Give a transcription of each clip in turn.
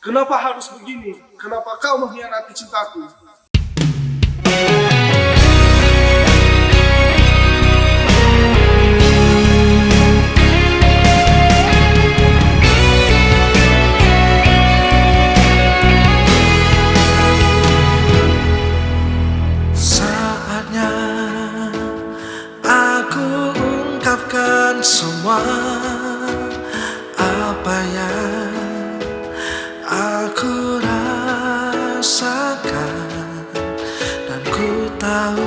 Kenapa harus begini? Kenapa kau mengkhianati cintaku? Saatnya aku ungkapkan semua apa yang aku rasakan, dan ku tahu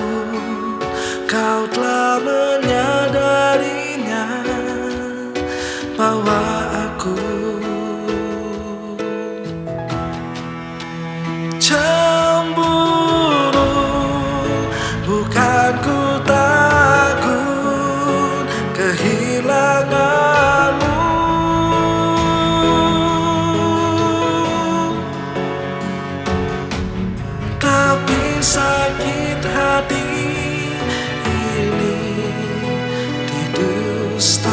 kau telah menyadarinya, bahwa aku cemburu. Bukan ku takut kehilanganmu, tapi sakit hati ini didustai.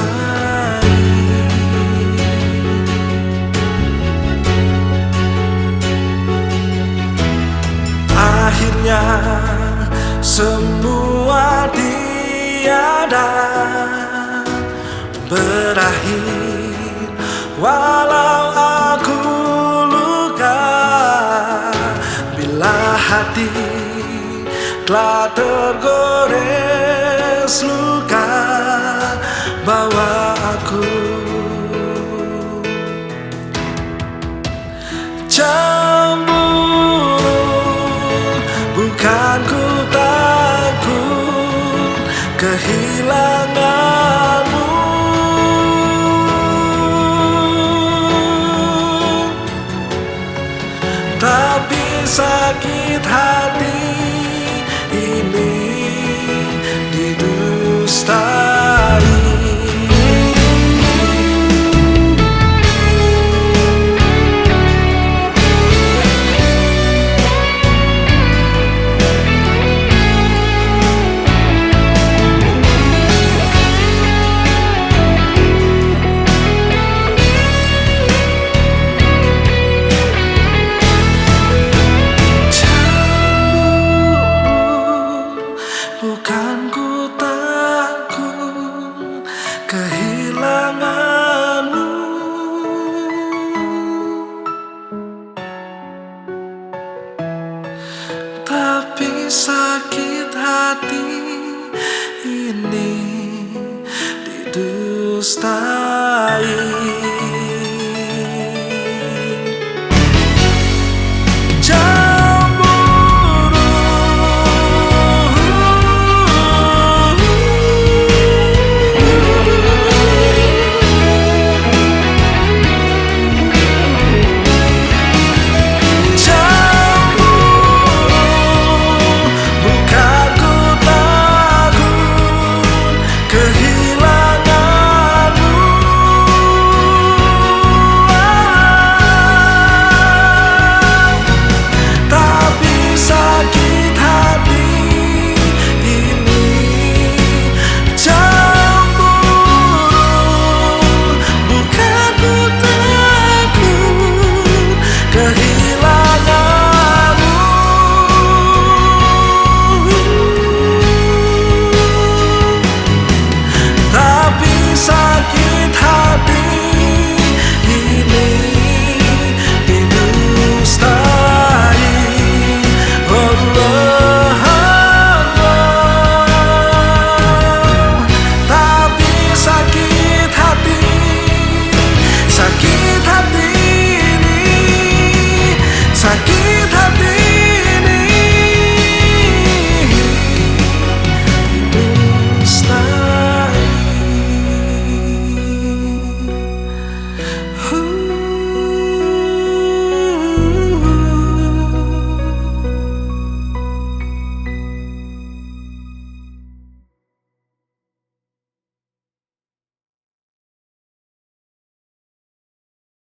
Akhirnya semua tiada berakhir, walau aku luka. Bila hati telah tergores luka, bawa aku cemburu. Bukan ku takut kehilanganmu, tapi sakit hati ini didustai. Bukan ku takut kehilanganmu, tapi sakit hati ini didustai.